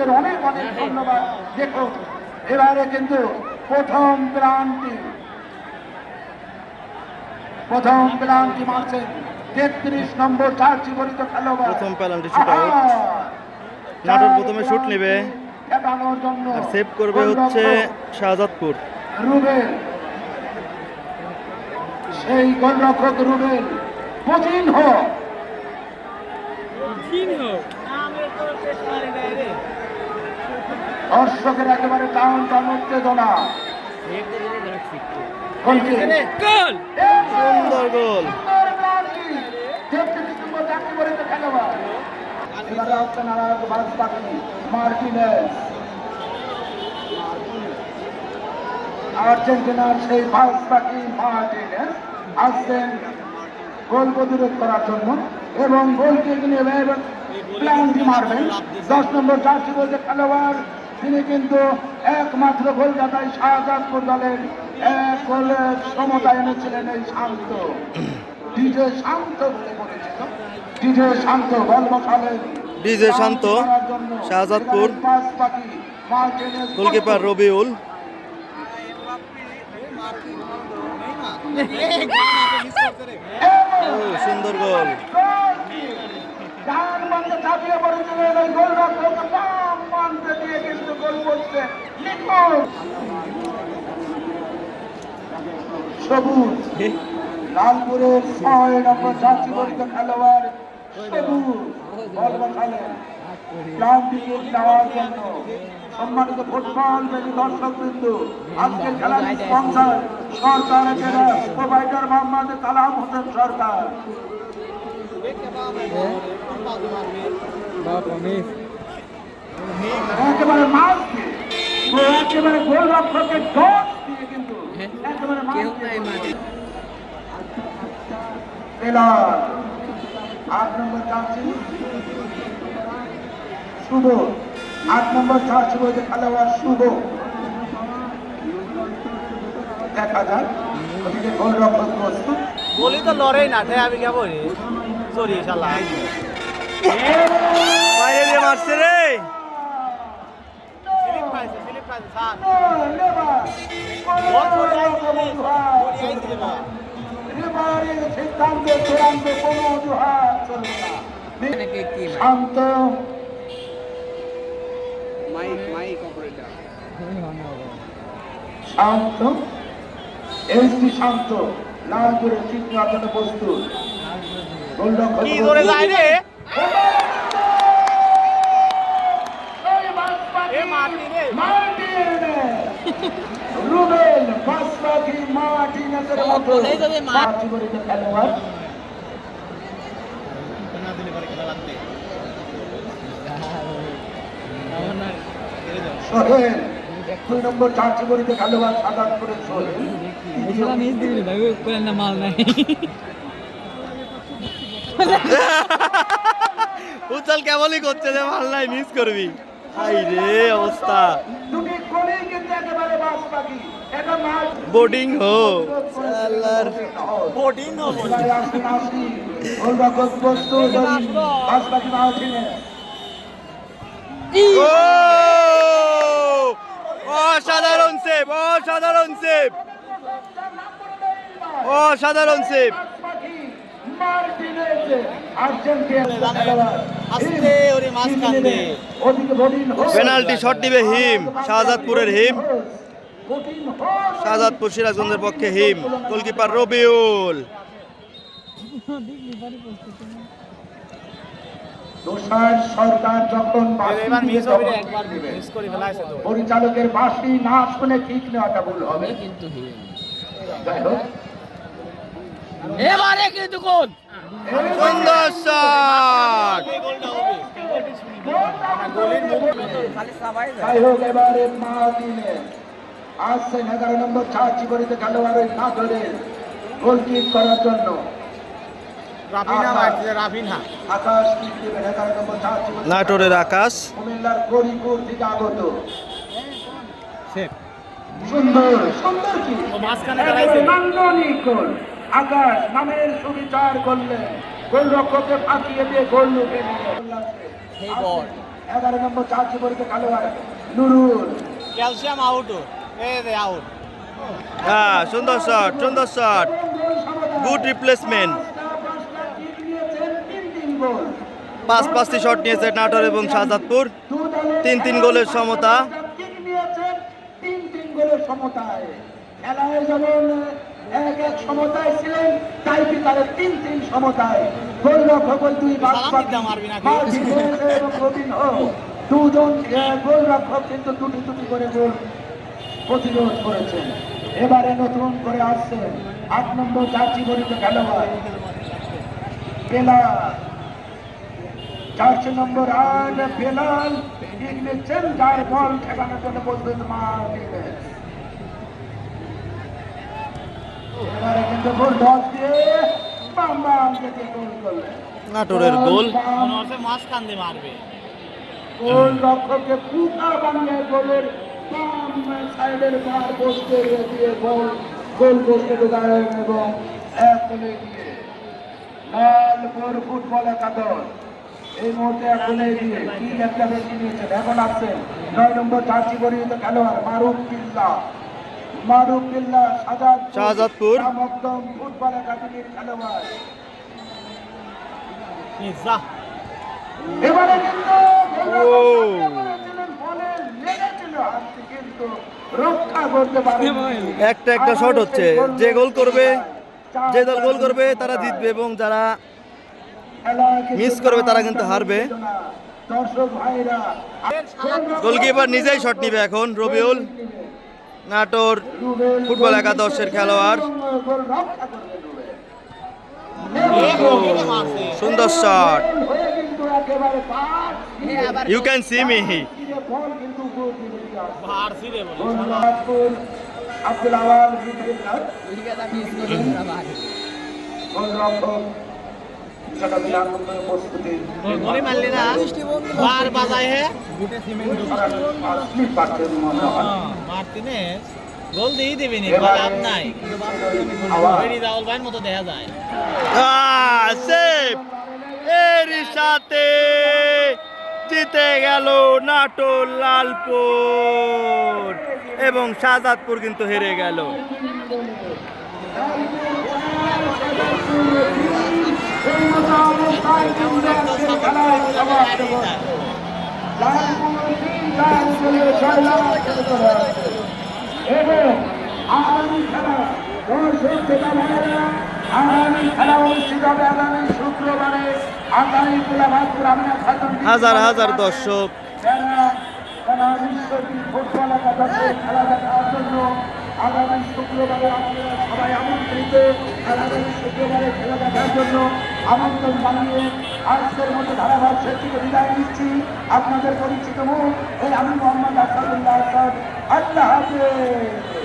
আপনাদের অনেক অনেক ধন্যবাদ। দেখুন এবারে কিন্তু প্রথম প্লান্টি মারছেন 33 নম্বর জার্সি পরিহিত খেলোয়াড়। প্রথম পেনাল্টি শুট আউট। নাটোর প্রথমে শুট নেবে আর সেভ করবে হচ্ছে শাহজাদপুর। রুবেল, সেই গোলরক্ষক রুবেল পজিনহো দর্শকের একেবারে টান টান উত্তেজনা। সুন্দর গোল। আর্জেন্টিনার সেই বাস পাখি মার্টিনেজ আসছেন গোল প্রতিরোধ করার জন্য এবং গোলকে প্লান্টি মারবেন 10 নম্বর জার্সি বলতে খেলোয়াড়। তিনি কিন্তু একমাত্র গোলদাতায় শাহজাদপুর দলের এক গোলের সমতা এনেছিলেন এই শান্ত, ডিজে শান্ত বলে পড়েছিল। ডিজে শান্ত বল বসালেন, ডিজে শান্ত শাহজাদপুর। গোলকিপার রবিউল। সুন্দর গোল। সবুজ লালপুরের 6 নম্বর জার্সি পরিহিত খেলোয়াড় সবুজ বল বসালেন প্লান্টি দেওয়ার জন্য। সম্মানিত ফুটবল প্রেমী দর্শকবৃন্দ, আজকের খেলার স্পন্সর সরকার প্রোভাইডার মোহাম্মদ কালাম হোসেন সরকার। একেবারে মাছ দিয়ে, একেবারে গোলরক্ষকের ডট দিয়ে কিন্তু একেবারে মাছ দিয়ে 8 নম্বর জার্সি শুভ, 8 নম্বর জার্সি বলতে খেলোয়াড় শুভ। দেখা যায় ওদিকে গোলরক্ষক প্রস্তুত। বলি তো লড়াই না আমি কেমন সরি শালা বাইরে দিয়ে মারছে রে। স্লিপ খাইছে স্যার বল পড়ে রেফারির সিদ্ধান্তে চূড়ান্ত কোনো অজুহাত চলবে না। শান্ত শান্ত এসটি শান্ত লালপুরের সিট নেওয়ার জন্য প্রস্তুত। গোলরক্ষক কি ধরে যায় রে রুবেল বাসপাখি মার্টিনেজের মতো জার্সি পরিহিত খেলোয়াড়। সোহেল 2 নম্বর জার্সি পরিহিত খেলোয়াড় শাহজাদপুরের সোহেল। উচ্চাল কেমনই করছে যে মাল নাই মিস করবি। হাই রে অবস্থা। দুটি গোলই কিন্তু একেবারে বাসপাখি। এটা ম্যাচ বোর্ডিং হো বোর্ডিং হো গোলরক্ষক প্রস্তুত বাসপাখি মার্টিনেজ। অসাধারণ সেভ, অসাধারণ সেভ, অসাধারণ সেভ। পেনাল্টি শট দিবে হিম, শাহজাদপুরের হিম। শাহজাদপুর সিরাজগঞ্জের পক্ষে হিম। গোলকিপার রবিউল। সরকার যখন পরিচালকের বাঁশি না শুনে ঠিক নেওয়াটা ভুল হবে কিন্তু এবারে কিন্তু গোল সুন্দর শট। যাই হোক এবারে মার্টিনেজ আসছেন 11 নম্বর জার্সি পরিহিত খেলোয়াড় নাটোরের গোলকিক করার জন্য। আকাশ দেবেন 11 নম্বর জার্সি নাটোরের আকাশ কুমিল্লার করিপুর থেকে আগত। সুন্দর সুন্দর কি নান্দনিক গোল। আকাশ নামের সুবিচার করলেন, গোলরক্ষককে ফাঁকিয়ে দিয়ে গোল লুকে নিয়ে 11 নম্বর জার্সি পরিহিত খেলোয়াড় নুরুল। ক্যালসিয়াম আউট এই দে আউট হ্যাঁ, সুন্দর শট, সুন্দর শট, গুড রিপ্লেসমেন্ট। 5-5টি শট নিয়েছে নাটোর এবং শাহজাদপুর। 3-3 গোলের সমতা। গোলের সমতায় খেলায় যেমন 1-1 সমতায় ছিলেন, তাই কি তারা 3-3 সমতায়। গোলরক্ষক ওই দুই এবং রবিন দুজন গোলরক্ষক কিন্তু দুটি করে গোল প্রতিরোধ করেছেন। এবারে নতুন করে আসছেন 8 নম্বর জার্সি পরিহিত খেলোয়াড় বেলাল। জার্সি নম্বর 8 বেলাল নিচ্ছেন, যার বল ঠেকানোর জন্য বলবেন মার্টিনেজ। এবারে কিন্তু গোল টস দিয়ে বাম থেকে গোল করলেন নাটোরের গোল। মনে হচ্ছে মাঝখান দিয়ে মারবে। গোল রক্ষককে পুকা বানিয়ে গোলের বাম সাইডের বার পোস্টে দিয়ে গোল পোস্টে ঢোকালেন এবং 1 গোলে দিয়ে লালপুর ফুটবল একাদশ এই মুহূর্তে 1 গোলে দিয়ে কি একটা বেশি নিয়েছেন। এখন আসছে 9 নম্বর জার্সি পরিহিত খেলোয়াড় মারুফ বিল্লাহ শাহজাদপুর। মকদম ফুটবল একাডেমির খেলোয়াড়। যা এবারে কিন্তু ও বলে লেগেছিল হাতটি, কিন্তু রক্ষা করতে পারেন। একটা শট হচ্ছে, যে গোল করবে, যে দল গোল করবে তারা জিতবে এবং যারা মিস করবে তারা কিন্তু হারবে। দর্শক ভাইরা গোলকিপার নিজেই শট নিবে এখন। রবিউল, নাটোর ফুটবল একাদশের খেলোয়াড়। গোল রক্ষা করবে রুবেল। সুন্দর শট, হয়ে কিন্তু একেবারে pass you can see me. Ball কিন্তু গোল দিয়ে আসছে। ভারসি রে বলে গোলরক্ষক আব্দুল আওয়াল গোলরক্ষক সেটা বিরাট প্রস্তুতি গোলে মারলি না বার বাজায় হে স্লিপ পাচ্ছেন মনে হয়। মার্টিনেজ গোল দিয়ে দিবেন লাভ নাই। রিজাউল ভাইয়ের মতো দেখা যায়। সেভ, এরই সাথে জিতে গেল নাটোর লালপুর এবং শাহজাদপুর কিন্তু হেরে গেল। এই মতো অবস্থায় কিন্তু আজকের খেলার সমাপ্ত হলো। লালপুর 3 গোলে জয়লাভ করে এবং আগামী খেলা দর্শক শ্রোতা ভাইয়েরা, আগামী খেলা অনুষ্ঠিত হবে আগামী শুক্রবারে আগামীপুরা গ্রামীণ হাজার হাজার দর্শক ফুটবল একাদশের খেলা দেখার জন্য আগামী শুক্রবারে আপনারা সবাই আমন্ত্রিত। আগামী শুক্রবারে খেলা দেখার জন্য আমন্ত্রণ জানিয়ে আজকের মতো ধারাভাষ্য থেকে বিদায় নিচ্ছি। আপনাদের পরিচিত মুখ এই আমি মোহাম্মদ আসাদুল্লাহ আসাদ। আল্লাহ হাফেজ।